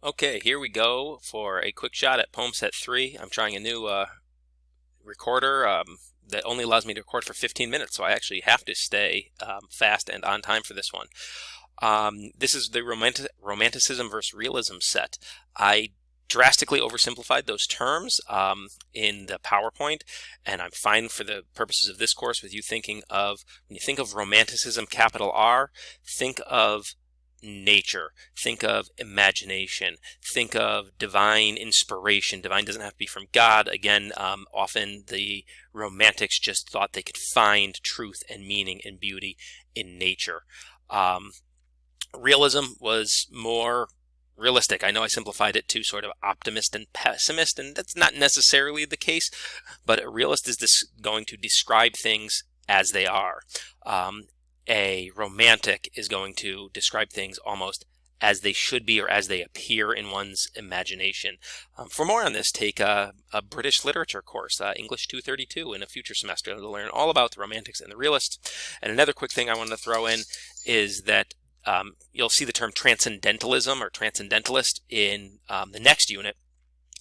Okay, here we go for a quick shot at poem set 3. I'm trying a new recorder that only allows me to record for 15 minutes, so I actually have to stay fast and on time for this one. This is the Romanticism versus Realism set. I drastically oversimplified those terms in the PowerPoint, and I'm fine for the purposes of this course with you thinking of, when you think of Romanticism, capital R, think of nature, think of imagination, think of divine inspiration. Divine doesn't have to be from God. Again, often the Romantics just thought they could find truth and meaning and beauty in nature. Realism was more realistic. I know I simplified it to sort of optimist and pessimist, and that's not necessarily the case, but a realist is going to describe things as they are. A romantic is going to describe things almost as they should be or as they appear in one's imagination. For more on this, take a British literature course, English 232, in a future semester to learn all about the Romantics and the Realists. And another quick thing I wanted to throw in is that you'll see the term transcendentalism or transcendentalist in the next unit,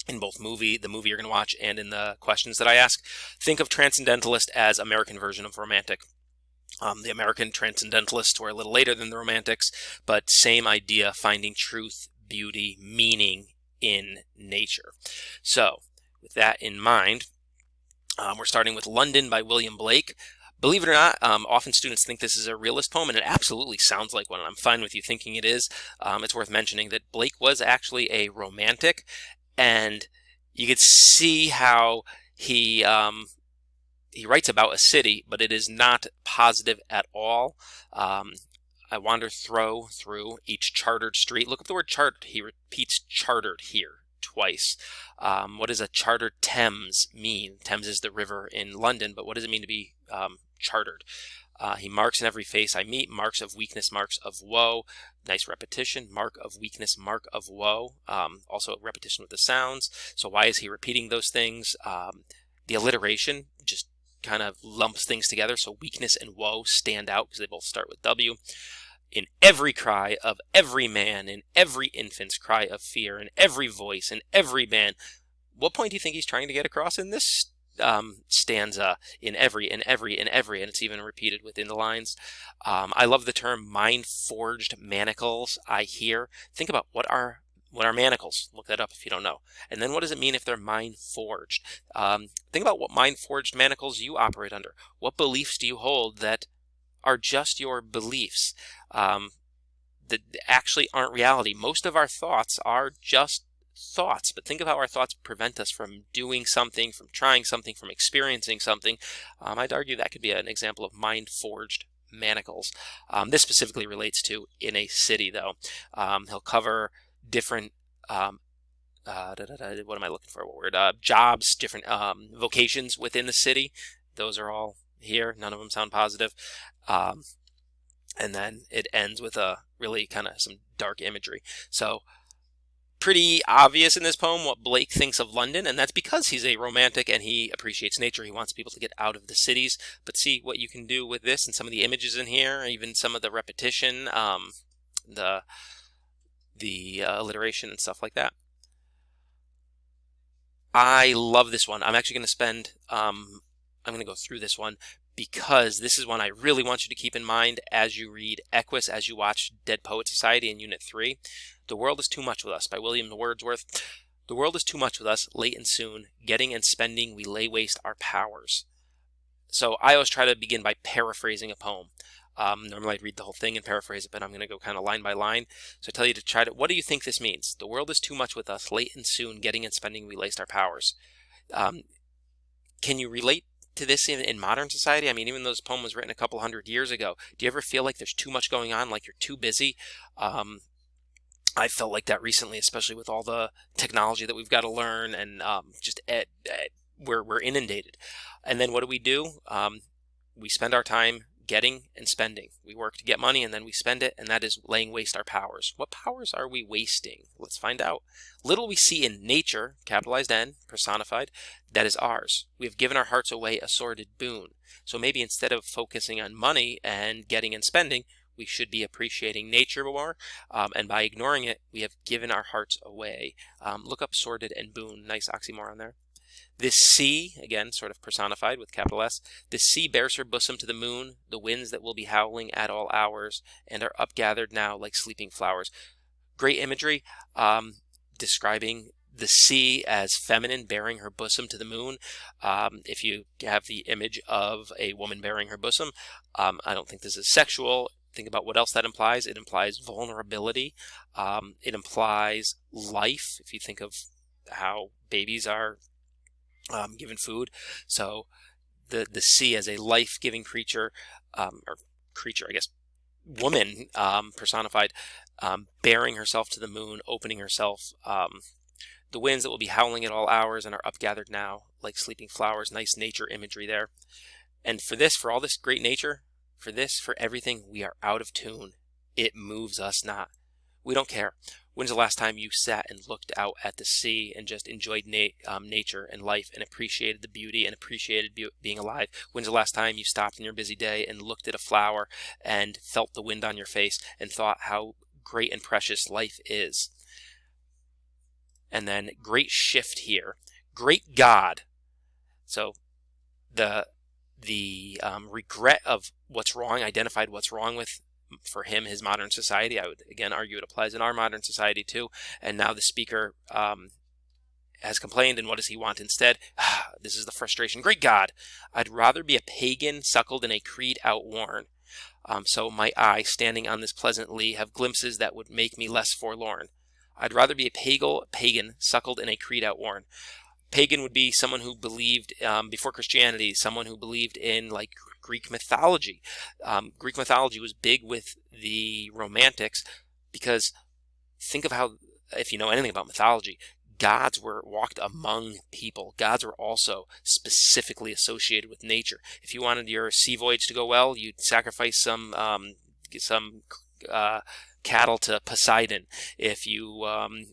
in both the movie you're going to watch and in the questions that I ask. Think of transcendentalist as American version of romantic. The American transcendentalists were a little later than the Romantics, but same idea, finding truth, beauty, meaning in nature. So, with that in mind, we're starting with London by William Blake. Believe it or not, often students think this is a realist poem, and it absolutely sounds like one, and I'm fine with you thinking it is. It's worth mentioning that Blake was actually a romantic, and you could see how he writes about a city, but it is not positive at all. I wander through each chartered street. Look up the word chartered. He repeats chartered here twice. What does a chartered Thames mean? Thames is the river in London, but what does it mean to be chartered? He marks in every face I meet, marks of weakness, marks of woe. Nice repetition, mark of weakness, mark of woe. Also a repetition with the sounds. So why is he repeating those things? The alliteration just kind of lumps things together, so weakness and woe stand out because they both start with W. In every cry of every man, in every infant's cry of fear, in every voice, in every man. What point do you think he's trying to get across in this stanza? In every, and it's even repeated within the lines. I love the term mind-forged manacles I hear. Think about what are manacles? Look that up if you don't know. And then what does it mean if they're mind-forged? Think about what mind-forged manacles you operate under. What beliefs do you hold that are just your beliefs, that actually aren't reality? Most of our thoughts are just thoughts, but think of how our thoughts prevent us from doing something, from trying something, from experiencing something. I'd argue that could be an example of mind-forged manacles. This specifically relates to in a city, though. He'll cover different what am I looking for? What word? Jobs, different vocations within the city. Those are all here. None of them sound positive. And then it ends with a really kind of some dark imagery. So pretty obvious in this poem what Blake thinks of London, and that's because he's a romantic and he appreciates nature. He wants people to get out of the cities. But see what you can do with this and some of the images in here, even some of the repetition, the alliteration and stuff like that. I love this one. I'm actually going to spend, I'm going to go through this one because this is one I really want you to keep in mind as you read Equus, as you watch Dead Poet Society in Unit 3. The World is Too Much With Us by William Wordsworth. The world is too much with us, late and soon, getting and spending, we lay waste our powers. So I always try to begin by paraphrasing a poem. Normally I'd read the whole thing and paraphrase it, but I'm going to go kind of line by line. So I tell you to try to, what do you think this means? The world is too much with us, late and soon, getting and spending, we waste our powers. Can you relate to this in modern society? I mean, even though this poem was written a couple hundred years ago, do you ever feel like there's too much going on, like you're too busy? I felt like that recently, especially with all the technology that we've got to learn, and we're inundated. And then what do? We spend our time getting and spending. We work to get money and then we spend it, and that is laying waste our powers. What powers are we wasting? Let's find out. Little we see in nature, capitalized N, personified, that is ours. We have given our hearts away a sordid boon. So maybe instead of focusing on money and getting and spending, We should be appreciating nature more, and by ignoring it, we have given our hearts away. Look up sordid and boon. Nice oxymoron there. This sea, again, sort of personified with capital S, this sea bears her bosom to the moon, the winds that will be howling at all hours, and are upgathered now like sleeping flowers. Great imagery, describing the sea as feminine, bearing her bosom to the moon. If you have the image of a woman bearing her bosom, I don't think this is sexual. Think about what else that implies. It implies vulnerability. It implies life, if you think of how babies are given food. So the sea as a life-giving creature, or creature, I guess, woman personified, bearing herself to the moon, opening herself, the winds that will be howling at all hours and are upgathered now like sleeping flowers. Nice nature imagery there. And for all this great nature, for everything, we are out of tune. It moves us not. We don't care. When's the last time you sat and looked out at the sea and just enjoyed nature and life and appreciated the beauty and appreciated being alive? When's the last time you stopped in your busy day and looked at a flower and felt the wind on your face and thought how great and precious life is? And then great shift here. Great God. So the regret of what's wrong, identified what's wrong with, for him, his modern society. I would again argue it applies in our modern society too. And now the speaker has complained, and what does he want instead? This is the frustration. Great God, I'd rather be a pagan suckled in a creed outworn. So my eye, standing on this pleasant lea, have glimpses that would make me less forlorn. I'd rather be a pagan suckled in a creed outworn. Pagan would be someone who believed, before Christianity, someone who believed in like Greek mythology. Greek mythology was big with the Romantics because think of how, if you know anything about mythology, gods walked among people. Gods were also specifically associated with nature. If you wanted your sea voyage to go well, you'd sacrifice some cattle to Poseidon. If you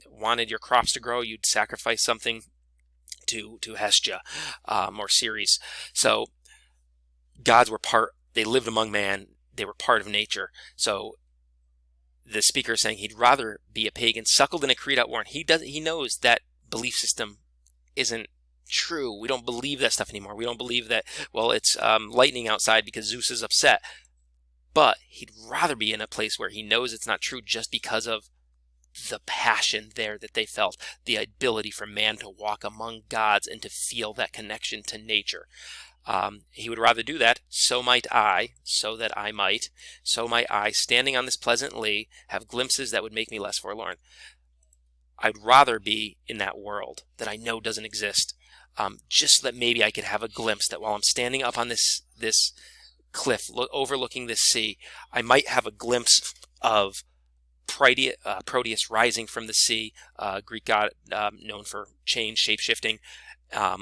wanted your crops to grow, you'd sacrifice something to Hestia or Ceres. So gods were they lived among man, they were part of nature. So the speaker is saying he'd rather be a pagan suckled in a creed outworn. He knows that belief system isn't true. We don't believe that stuff anymore. We don't believe that, well, it's lightning outside because Zeus is upset. But he'd rather be in a place where he knows it's not true just because of the passion there that they felt, the ability for man to walk among gods and to feel that connection to nature. He would rather do that. So might I, so that I might, so might I, standing on this pleasant lea, have glimpses that would make me less forlorn. I'd rather be in that world that I know doesn't exist, just so that maybe I could have a glimpse that while I'm standing up on this cliff overlooking this sea, I might have a glimpse of Proteus rising from the sea, Greek god known for change, shape-shifting,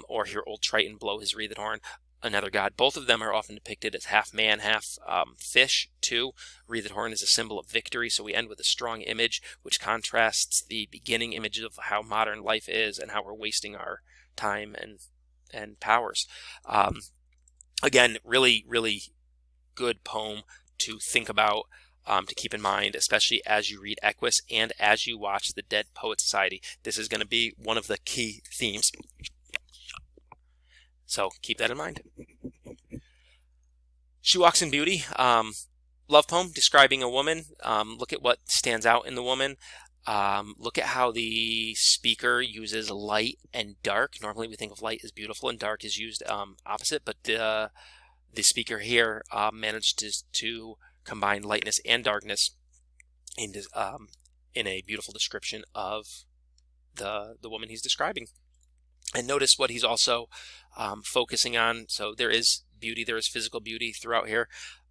or hear old Triton blow his wreathed horn, another god. Both of them are often depicted as half man, half fish, too. Wreathed horn is a symbol of victory, so we end with a strong image, which contrasts the beginning image of how modern life is and how we're wasting our time and powers. Again, really, really good poem to think about, to keep in mind, especially as you read Equus and as you watch the Dead Poets Society. This is going to be one of the key themes. So keep that in mind. She Walks in Beauty, love poem describing a woman. Look at what stands out in the woman. Look at how the speaker uses light and dark. Normally we think of light as beautiful and dark is used opposite, but the speaker here managed to combine lightness and darkness in a beautiful description of the woman he's describing. And notice what he's also focusing on. So there is beauty, there is physical beauty throughout here,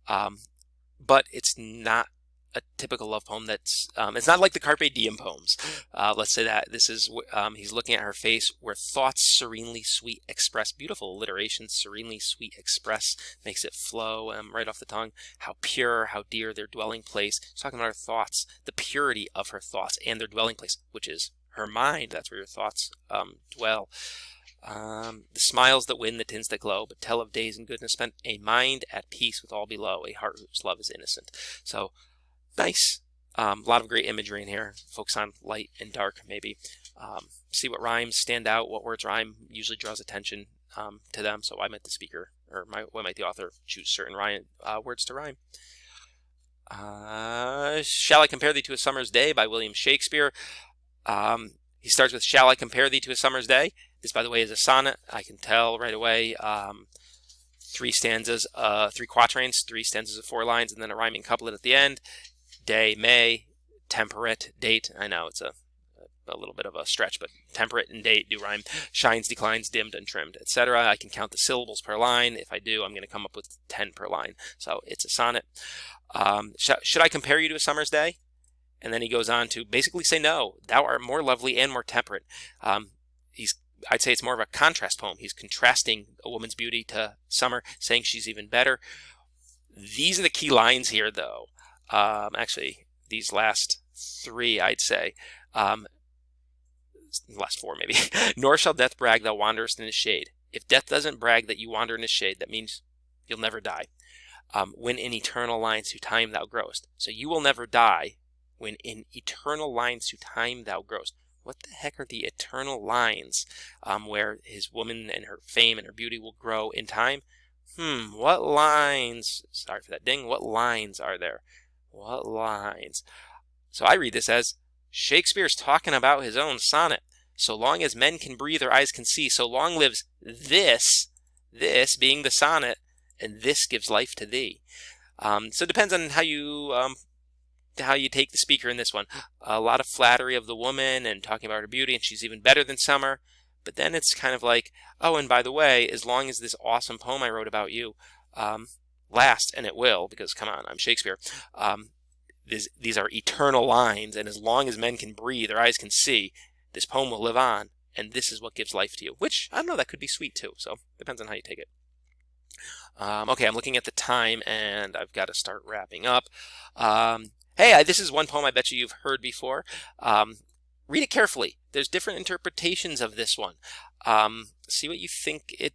but it's not a typical love poem. That's it's not like the Carpe Diem poems. Let's say that this is he's looking at her face, where thoughts serenely sweet express. Beautiful alliteration. Serenely sweet express makes it flow right off the tongue. How pure, how dear their dwelling place. He's talking about her thoughts, the purity of her thoughts and their dwelling place, which is her mind. That's where your thoughts dwell. The smiles that win, the tints that glow, but tell of days and goodness spent, a mind at peace with all below, a heart whose love is innocent. So Nice. A lot of great imagery in here. Focus on light and dark, maybe. See what rhymes stand out, what words rhyme, usually draws attention to them. So why might the speaker, or why might the author choose certain words to rhyme? Shall I Compare Thee to a Summer's Day by William Shakespeare. He starts with, shall I compare thee to a summer's day? This, by the way, is a sonnet. I can tell right away. 3 stanzas, 3 quatrains, 3 stanzas of 4 lines, and then a rhyming couplet at the end. Day, May, temperate, date. I know it's a little bit of a stretch, but temperate and date do rhyme. Shines, declines, dimmed, and trimmed, etc. I can count the syllables per line. If I do, I'm going to come up with 10 per line. So it's a sonnet. Should I compare you to a summer's day? And then he goes on to basically say, no, thou art more lovely and more temperate. I'd say it's more of a contrast poem. He's contrasting a woman's beauty to summer, saying she's even better. These are the key lines here, though. Actually, these last 3, I'd say. Last 4, maybe. Nor shall death brag thou wanderest in his shade. If death doesn't brag that you wander in his shade, that means you'll never die. When in eternal lines to time thou growest. So you will never die when in eternal lines to time thou growest. What the heck are the eternal lines where his woman and her fame and her beauty will grow in time? What lines? Sorry for that ding. What lines are there? What lines? So I read this as Shakespeare's talking about his own sonnet. So long as men can breathe or eyes can see, so long lives this being the sonnet, and this gives life to thee. So it depends on how you take the speaker in this one. A lot of flattery of the woman and talking about her beauty, and she's even better than summer. But then it's kind of like, oh, and by the way, as long as this awesome poem I wrote about you lasts, and it will, because come on, I'm Shakespeare. These are eternal lines, and as long as men can breathe or eyes can see, this poem will live on, and this is what gives life to you. Which, I don't know, that could be sweet too, so depends on how you take it. Okay, I'm looking at the time, and I've got to start wrapping up. Hey, this is one poem I bet you've heard before. Read it carefully. There's different interpretations of this one. See what you think it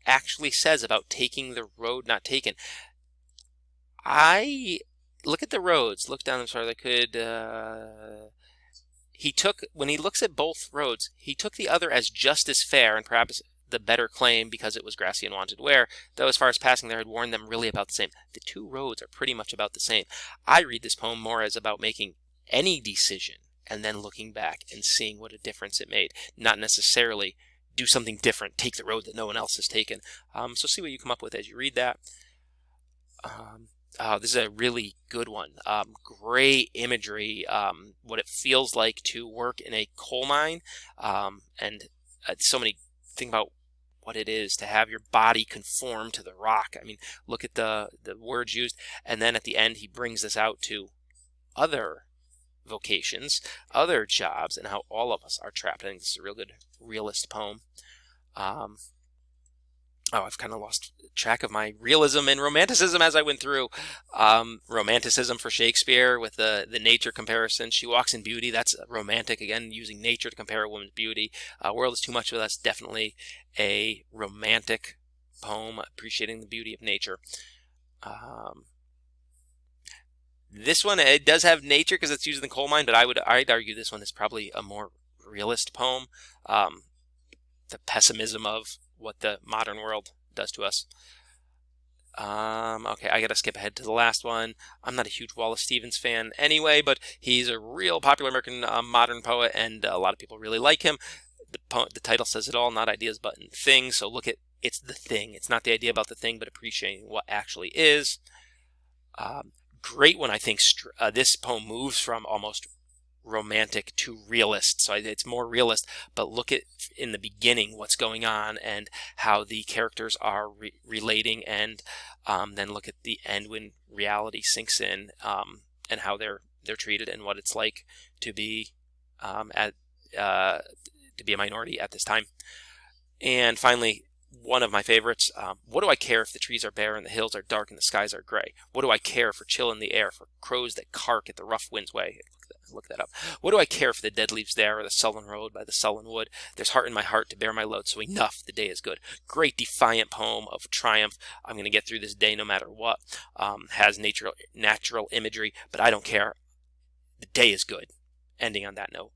actually says about taking the road not taken. Look at the roads. Look down. I'm sorry. When he looks at both roads, he took the other as just as fair and perhaps the better claim because it was grassy and wanted wear, though as far as passing there had warned them really about the same. The 2 roads are pretty much about the same. I read this poem more as about making any decision and then looking back and seeing what a difference it made, not necessarily do something different, take the road that no one else has taken. So see what you come up with as you read that. This is a really good one. Great imagery, what it feels like to work in a coal mine, and so many things about what it is to have your body conform to the rock. I mean, look at the words used, and then at the end he brings this out to other vocations, other jobs, and how all of us are trapped. I think this is a real good realist poem. I've kind of lost track of my realism and romanticism as I went through. Romanticism for Shakespeare with the nature comparison. She walks in beauty. That's romantic. Again, using nature to compare a woman's beauty. World is too much of that's definitely a romantic poem appreciating the beauty of nature. This one, it does have nature because it's used in the coal mine, but I'd argue this one is probably a more realist poem. The pessimism of what the modern world does to us. Okay, I gotta skip ahead to the last one. I'm not a huge Wallace Stevens fan anyway, but he's a real popular American modern poet, and a lot of people really like him. The title says it all, not ideas but things. So look at, it's the thing. It's not the idea about the thing, but appreciating what actually is. Great one, I think. This poem moves from almost romantic to realist, so it's more realist, but look at in the beginning what's going on and how the characters are relating, and then look at the end when reality sinks in, and how they're treated and what it's like to be to be a minority at this time. And finally, one of my favorites. What do I care if the trees are bare and the hills are dark and the skies are gray? What do I care for chill in the air, for crows that cark at the rough wind's way? Look that up. What do I care for the dead leaves there or the sullen road by the sullen wood? There's heart in my heart to bear my load, so enough, the day is good. Great defiant poem of triumph. I'm going to get through this day no matter what. Has natural imagery, but I don't care. The day is good. Ending on that note.